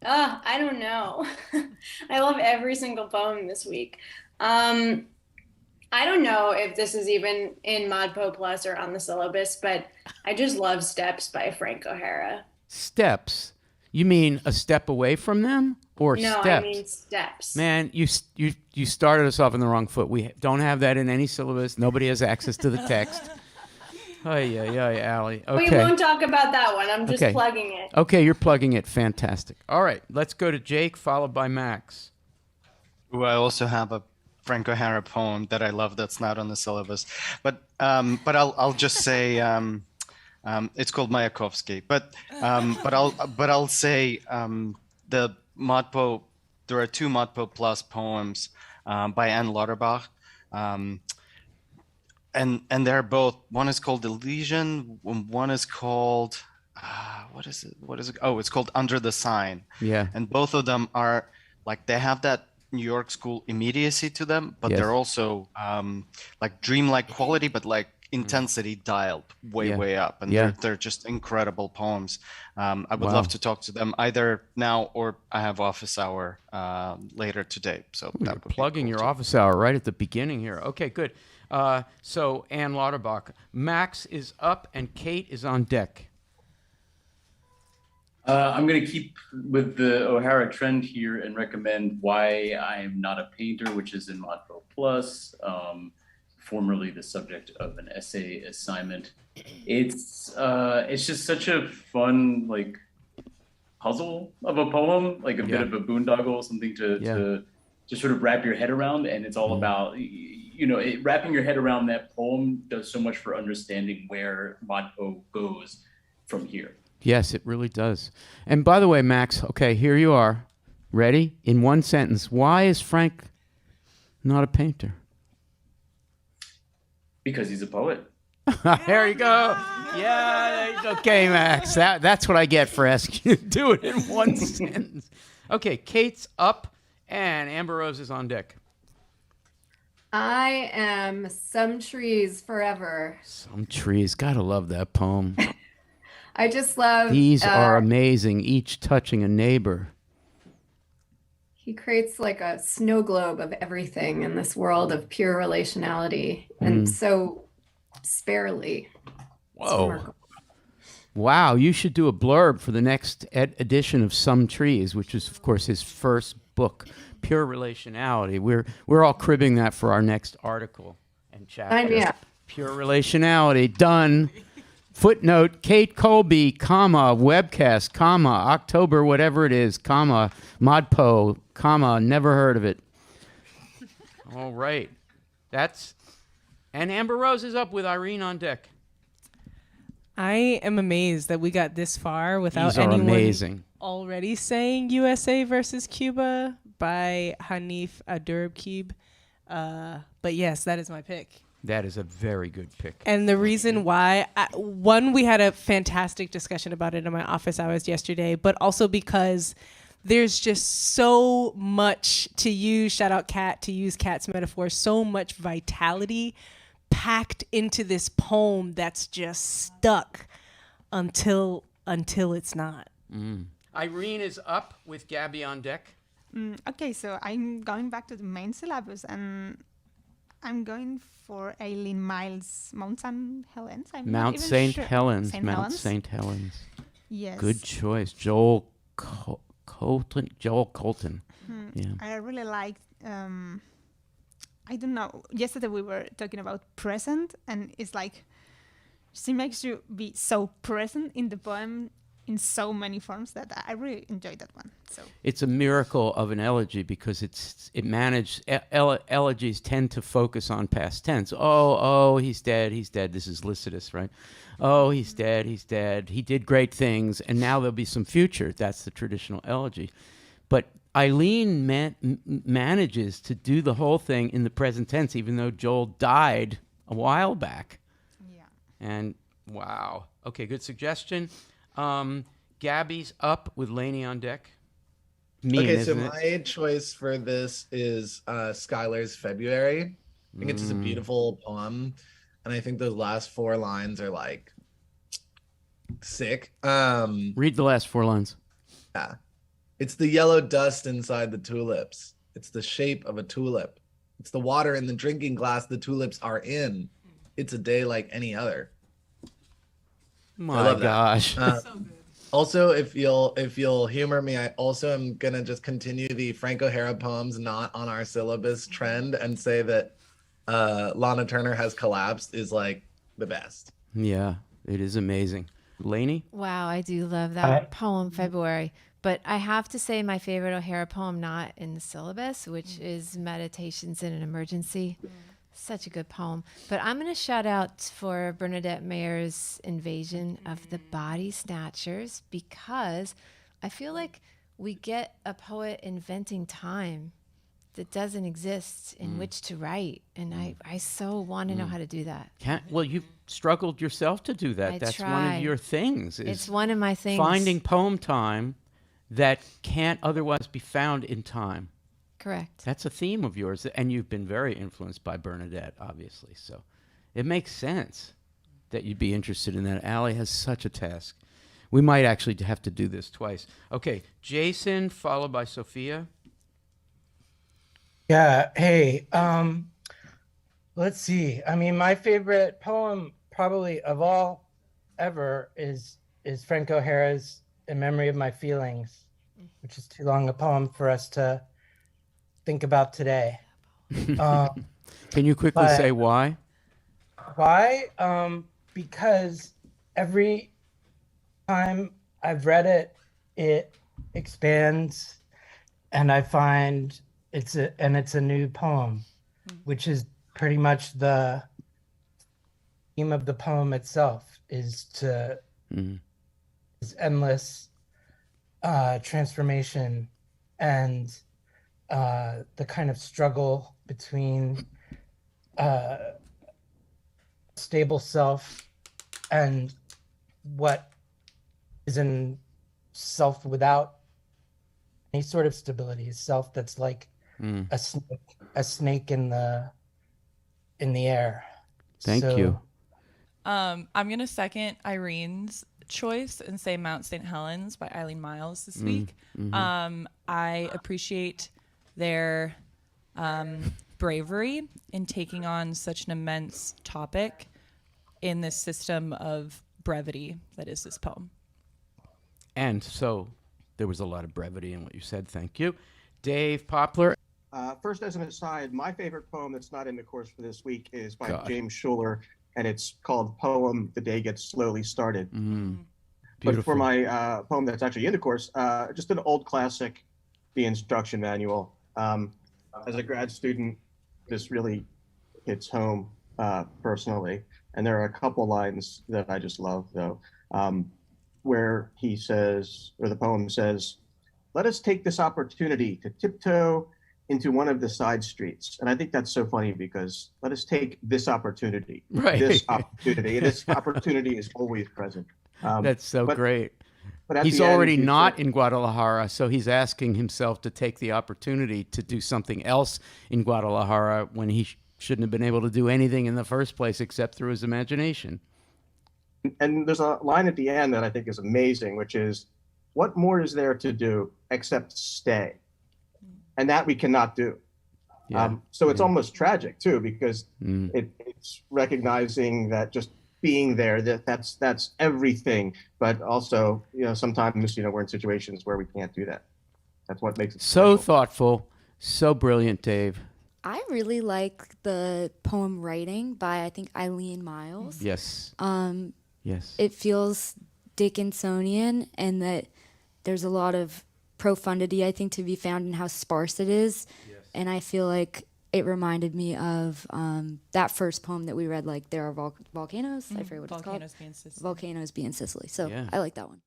I don't know. I love every single poem this week. Um, I don't know if this is even in ModPo Plus or on the syllabus, but I just love Steps by Frank O'Hara. Steps. You mean a step away from them or No, I steps? mean Steps. Man, you started us off on the wrong foot. We don't have that in any syllabus. Nobody has access to the text. Ay, ay, ay, Allie. We Okay. won't talk about that one. I'm just Okay. plugging it. Okay, you're plugging it. Fantastic. All right, let's go to Jake, followed by Max. Ooh, I also have a Frank O'Hara poem that I love that's not on the syllabus, but I'll just say it's called Mayakovsky. But I'll say the ModPo. There are two ModPo Plus poems by Anne Lauterbach, um, and they're both. One is called Elysian. One is called what is it? What is it? Oh, it's called Under the Sign. Yeah. And both of them are like they have that New York school immediacy to them, but Yes. they're also like dreamlike quality, but like intensity dialed way, Yeah. way up. And Yeah. they're just incredible poems. I would Wow. love to talk to them either now or I have office hour later today. So You're that would be plugging cool your too. office hour right at the beginning here. Okay, good. So Ann Lauterbach, Max is up and Kate is on deck. I'm going to keep with the O'Hara trend here and recommend Why I Am Not a Painter, which is in ModPo Plus, formerly the subject of an essay assignment. It's just such a fun like puzzle of a poem, like a bit Yeah. of a boondoggle, something Yeah. to just sort of wrap your head around. And it's all about wrapping your head around that poem does so much for understanding where ModPo goes from here. Yes, it really does. And by the way, Max, okay, here you are. Ready? In one sentence, why is Frank not a painter? Because he's a poet. There you go. Yeah, okay, Max. That's what I get for asking you to do it in one sentence. Okay, Kate's up and Amber Rose is on deck. I am Some Trees Forever. Some trees. Gotta love that poem. I just love These are amazing, each touching a neighbor. he creates like a snow globe of everything in this world of pure relationality and so sparely. It's Whoa. remarkable. Wow, you should do a blurb for the next edition of Some Trees, which is, of course, his first book, Pure Relationality. We're all cribbing that for our next article and chapter. Sign me up. Pure Relationality, done. Footnote, Kate Colby, comma, webcast, comma, October, whatever it is, comma, ModPo, comma, never heard of it. All right. And Amber Rose is up with Irene on deck. I am amazed that we got this far without These are anyone amazing. already saying USA versus Cuba by Hanif Adurbkib. But yes, that is my pick. That is a very good pick. And the reason why, one, we had a fantastic discussion about it in my office hours yesterday, but also because there's just so much to use, shout out Kat, to use Kat's metaphor, so much vitality packed into this poem that's just stuck until it's not. Irene is up with Gabby on deck. Okay, so I'm going back to the main syllabus and I'm going for Aileen Miles' Mount St. Helens. I'm not Mount even St. sure. Helens. St. Mount Helens? St. Helens. Yes. Good choice. Joel Colton. Joel Colton. Yeah. I really liked, I don't know, yesterday we were talking about present and it's like, she makes you be so present in the poem in so many forms that I really enjoyed that one. So It's a miracle of an elegy because it managed. Elegies tend to focus on past tense. Oh, he's dead. This is Lycidas, right? Oh, he's dead. He did great things, and now there'll be some future. That's the traditional elegy. But Eileen manages to do the whole thing in the present tense, even though Joel died a while back. yeah. And wow. Okay, good suggestion. Gabby's up with Lainey on deck. Okay, so isn't it? my choice for this is Skylar's February. I think it's just a beautiful poem, and I think those last four lines are like sick. Read the last four lines. Yeah. It's the yellow dust inside the tulips. It's the shape of a tulip. It's the water in the drinking glass the tulips are in. It's a day like any other. I My love that. gosh. Also, if you'll humor me, I also am gonna just continue the Frank O'Hara poems not on our syllabus trend and say that Lana Turner Has Collapsed is like the best. Yeah, it is amazing. Lainey? Wow, I do love that poem, February. But I have to say my favorite O'Hara poem, not in the syllabus, which is Meditations in an Emergency. Such a good poem. But I'm going to shout out for Bernadette Mayer's Invasion of the Body Snatchers, because I feel like we get a poet inventing time that doesn't exist in which to write. And I so want to know how to do that. Well, you've struggled yourself to do that. That's one try. of your things. It's one of my things. Finding poem time that can't otherwise be found in time. Correct. That's a theme of yours. And you've been very influenced by Bernadette, obviously. So it makes sense that you'd be interested in that. Allie has such a task. We might actually have to do this twice. Okay, Jason, followed by Sophia. Yeah, hey, let's see. I mean, my favorite poem probably of all ever is Frank O'Hara's In Memory of My Feelings, which is too long a poem for us to think about today. Can you quickly say why? Why? Because every time I've read it, it expands, and I find it's a new poem, which is pretty much the theme of the poem itself, is endless transformation and the kind of struggle between stable self and what is in self without any sort of stability, self that's like a snake in the air. Thank you. I'm gonna second Irene's choice and say Mount St. Helens by Eileen Miles this week. I appreciate their bravery in taking on such an immense topic in this system of brevity that is this poem. And so there was a lot of brevity in what you said. Thank you. Dave Poplar. First, as an aside, my favorite poem that's not in the course for this week is by James Schuller, and it's called Poem The Day Gets Slowly Started. But for my poem that's actually in the course, just an old classic, the instruction manual. As a grad student, this really hits home personally. And there are a couple lines that I just love, though, where he says, or the poem says, "Let us take this opportunity to tiptoe into one of the side streets." And I think that's so funny because let us take this opportunity. Right. This opportunity. This opportunity is always present. That's so great. But he's already not in Guadalajara, so he's asking himself to take the opportunity to do something else in Guadalajara when he shouldn't have been able to do anything in the first place except through his imagination. And there's a line at the end that I think is amazing, which is, what more is there to do except stay? And that we cannot do. Yeah. So it's almost tragic too, because it's recognizing that just being there, that's everything. But also, sometimes, we're in situations where we can't do that. That's what makes it so special. Thoughtful, so brilliant, Dave. I really like the poem Writing by, I think, Eileen Miles. Yes. Yes. It feels Dickinsonian, and that there's a lot of profundity, I think, to be found in how sparse it is. Yes. And I feel like it reminded me of that first poem that we read, like, there are volcanoes. I forget what it's called. Volcanoes Be in Sicily. Volcanoes Be in Sicily. So yeah. I like that one.